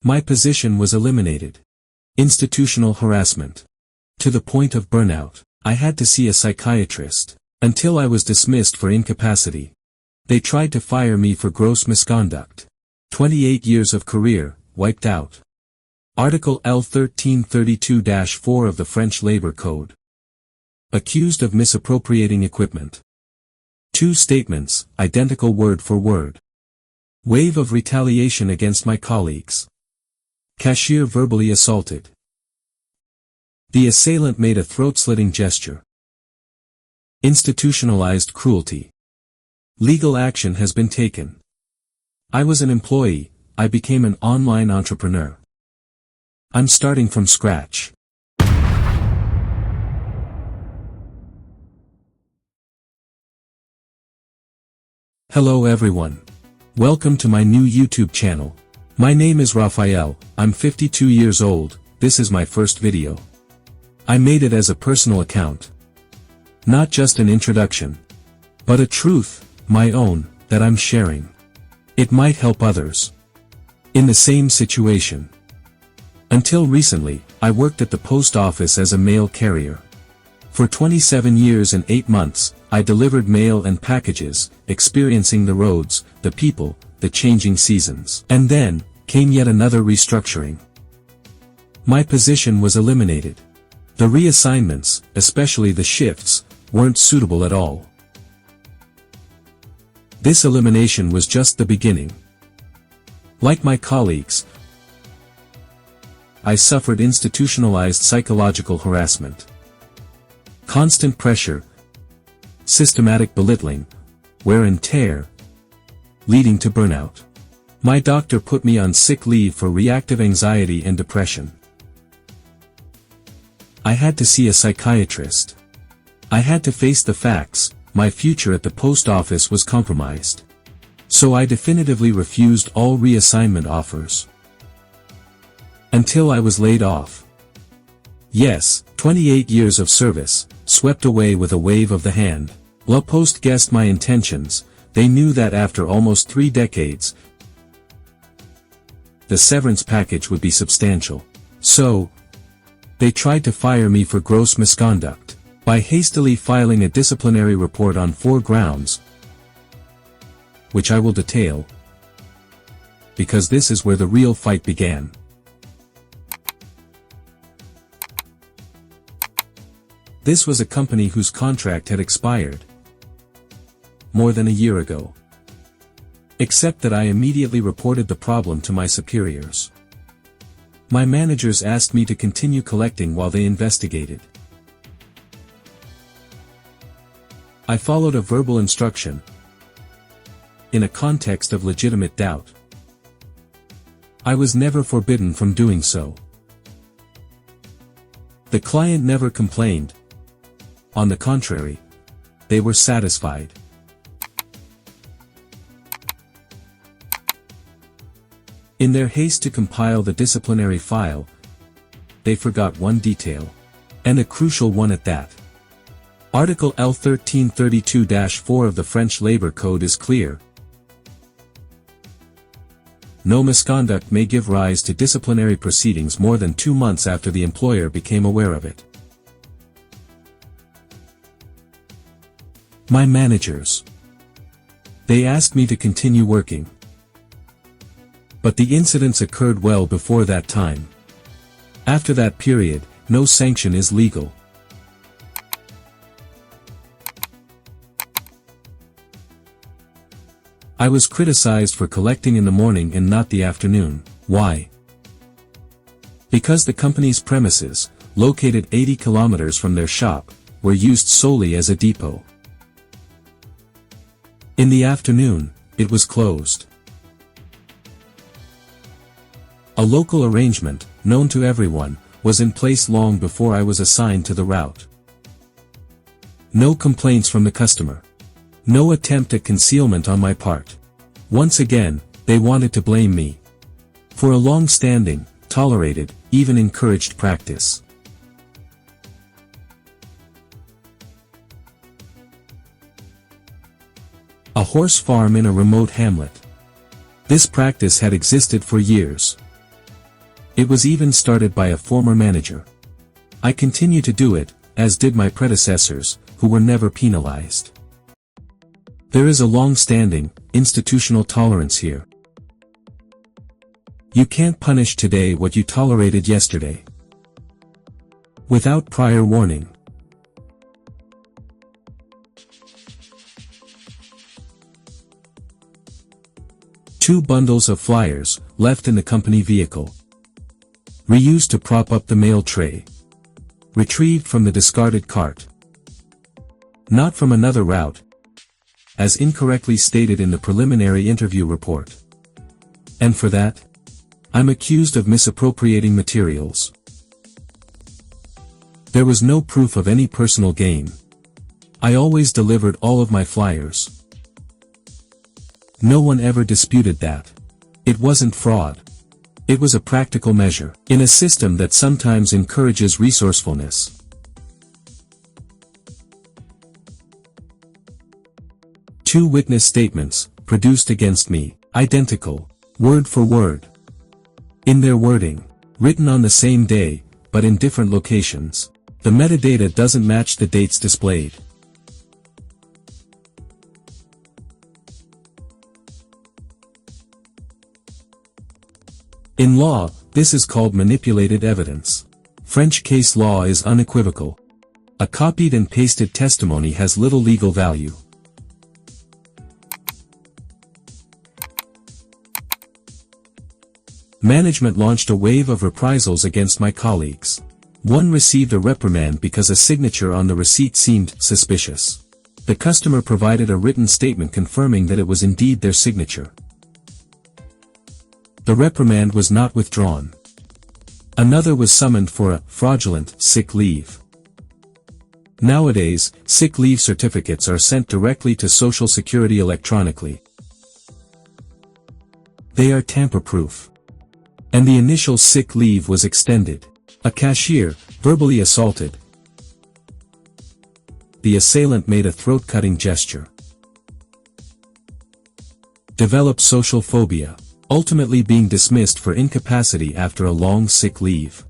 My position was eliminated. Institutional harassment. To the point of burnout, I had to see a psychiatrist, until I was dismissed for incapacity. They tried to fire me for gross misconduct. 28 years of career, wiped out. Article L1332-4 of the French Labour Code. Accused of misappropriating equipment. 2 statements, identical word for word. Wave of retaliation against my colleagues. Cashier verbally assaulted. The assailant made a throat-slitting gesture. Institutionalized cruelty. Legal action has been taken. I was an employee, I became an online entrepreneur. I'm starting from scratch. Hello everyone. Welcome to my new YouTube channel. My name is Raphaël, I'm 52 years old, this is my first video. I made it as a personal account. Not just an introduction. But a truth, my own, that I'm sharing. It might help others. In the same situation. Until recently, I worked at the post office as a mail carrier. For 27 years and 8 months, I delivered mail and packages, experiencing the roads, the people, the changing seasons. And then, came yet another restructuring. My position was eliminated. The reassignments, especially the shifts, weren't suitable at all. This elimination was just the beginning. Like my colleagues, I suffered institutionalized psychological harassment. Constant pressure, systematic belittling, wear and tear, leading to burnout. My doctor put me on sick leave for reactive anxiety and depression. I had to see a psychiatrist. I had to face the facts, my future at the post office was compromised. So I definitively refused all reassignment offers. Until I was laid off. Yes, 28 years of service, swept away with a wave of the hand. La Poste guessed my intentions, they knew that after almost 3 decades, the severance package would be substantial. So, they tried to fire me for gross misconduct, by hastily filing a disciplinary report on 4 grounds, which I will detail, because this is where the real fight began. This was a company whose contract had expired more than a year ago. Except that I immediately reported the problem to my superiors. My managers asked me to continue collecting while they investigated. I followed a verbal instruction, in a context of legitimate doubt. I was never forbidden from doing so. The client never complained. On the contrary, they were satisfied. In their haste to compile the disciplinary file, they forgot one detail. And a crucial one at that. Article L1332-4 of the French Labour Code is clear. No misconduct may give rise to disciplinary proceedings more than 2 months after the employer became aware of it. My managers. They asked me to continue working. But the incidents occurred well before that time. After that period, no sanction is legal. I was criticized for collecting in the morning and not the afternoon. Why? Because the company's premises, located 80 kilometers from their shop, were used solely as a depot. In the afternoon, it was closed. A local arrangement, known to everyone, was in place long before I was assigned to the route. No complaints from the customer. No attempt at concealment on my part. Once again, they wanted to blame me. For a long-standing, tolerated, even encouraged practice. A horse farm in a remote hamlet. This practice had existed for years. It was even started by a former manager. I continue to do it, as did my predecessors, who were never penalized. There is a long-standing, institutional tolerance here. You can't punish today what you tolerated yesterday. Without prior warning. Two bundles of flyers, left in the company vehicle. Reused to prop up the mail tray. Retrieved from the discarded cart. Not from another route, as incorrectly stated in the preliminary interview report. And for that, I'm accused of misappropriating materials. There was no proof of any personal gain. I always delivered all of my flyers. No one ever disputed that. It wasn't fraud. It was a practical measure, in a system that sometimes encourages resourcefulness. Two witness statements, produced against me, identical, word for word. In their wording, written on the same day, but in different locations. The metadata doesn't match the dates displayed. In law, this is called manipulated evidence. French case law is unequivocal. A copied and pasted testimony has little legal value. Management launched a wave of reprisals against my colleagues. One received a reprimand because a signature on the receipt seemed suspicious. The customer provided a written statement confirming that it was indeed their signature. The reprimand was not withdrawn. Another was summoned for a fraudulent sick leave. Nowadays, sick leave certificates are sent directly to Social Security electronically. They are tamper-proof. And the initial sick leave was extended. A cashier, verbally assaulted. The assailant made a throat-cutting gesture. Developed social phobia, ultimately being dismissed for incapacity after a long sick leave.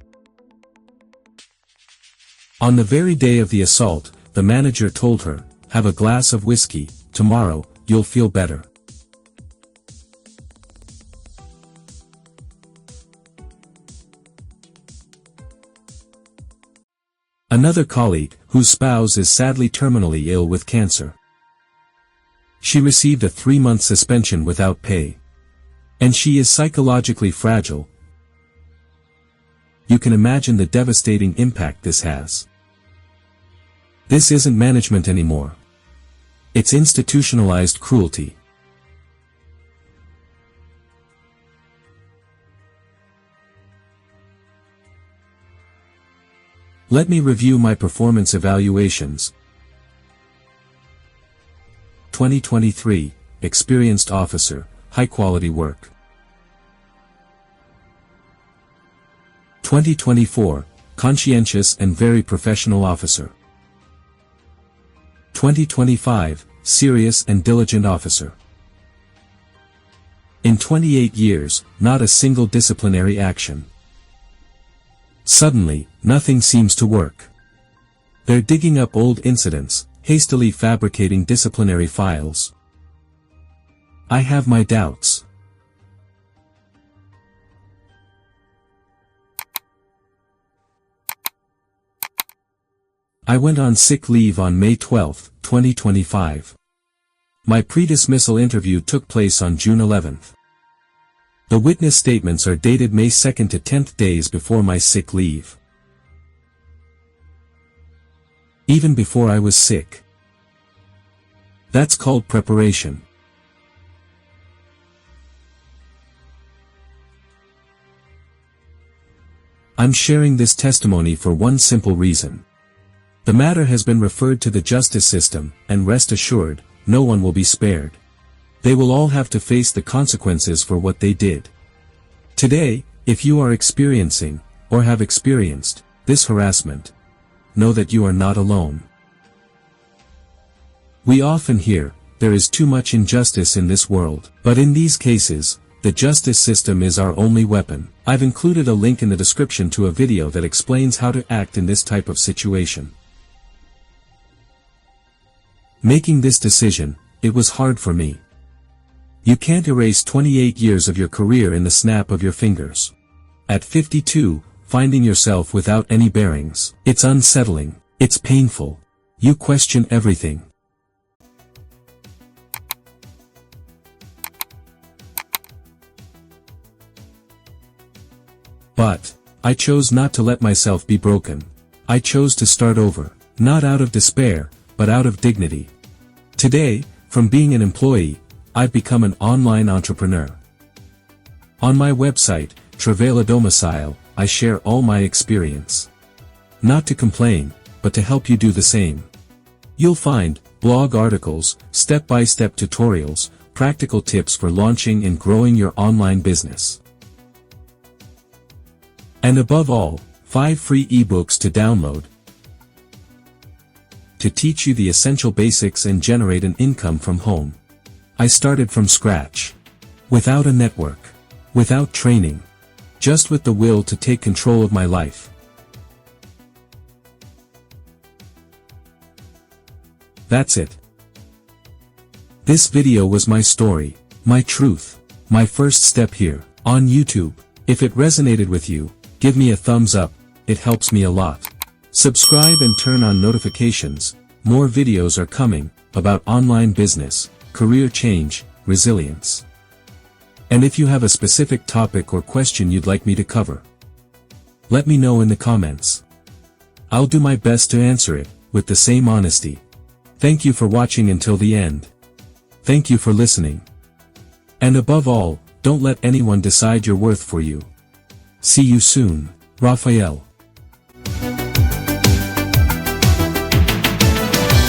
On the very day of the assault, the manager told her, "Have a glass of whiskey, tomorrow, you'll feel better." Another colleague, whose spouse is sadly terminally ill with cancer. She received a 3-month suspension without pay. And she is psychologically fragile. You can imagine the devastating impact this has. This isn't management anymore. It's institutionalized cruelty. Let me review my performance evaluations. 2023, Experienced Officer, High Quality Work. 2024, Conscientious and Very Professional Officer. 2025, Serious and Diligent Officer. In 28 years, not a single disciplinary action. Suddenly, nothing seems to work. They're digging up old incidents, hastily fabricating disciplinary files. I have my doubts. I went on sick leave on May 12, 2025. My pre-dismissal interview took place on June 11. The witness statements are dated May 2nd to 10th days before my sick leave. Even before I was sick. That's called preparation. I'm sharing this testimony for one simple reason. The matter has been referred to the justice system, and rest assured, no one will be spared. They will all have to face the consequences for what they did. Today, if you are experiencing, or have experienced, this harassment, know that you are not alone. We often hear, there is too much injustice in this world, but in these cases, the justice system is our only weapon. I've included a link in the description to a video that explains how to act in this type of situation. Making this decision, it was hard for me. You can't erase 28 years of your career in the snap of your fingers. At 52, finding yourself without any bearings, it's unsettling, it's painful. You question everything. But I chose not to let myself be broken. I chose to start over, not out of despair, but out of dignity. Today, from being an employee, I've become an online entrepreneur. On my website, Travail-a-domicile, I share all my experience. Not to complain, but to help you do the same. You'll find blog articles, step-by-step tutorials, practical tips for launching and growing your online business. And above all, 5 free ebooks to download to teach you the essential basics and generate an income from home. I started from scratch. Without a network. Without training. Just with the will to take control of my life. That's it. This video was my story, my truth, my first step here, on YouTube. If it resonated with you, give me a thumbs up, it helps me a lot. Subscribe and turn on notifications, more videos are coming, about online business, career change, resilience. And if you have a specific topic or question you'd like me to cover, let me know in the comments. I'll do my best to answer it, with the same honesty. Thank you for watching until the end. Thank you for listening. And above all, don't let anyone decide your worth for you. See you soon, Raphaël.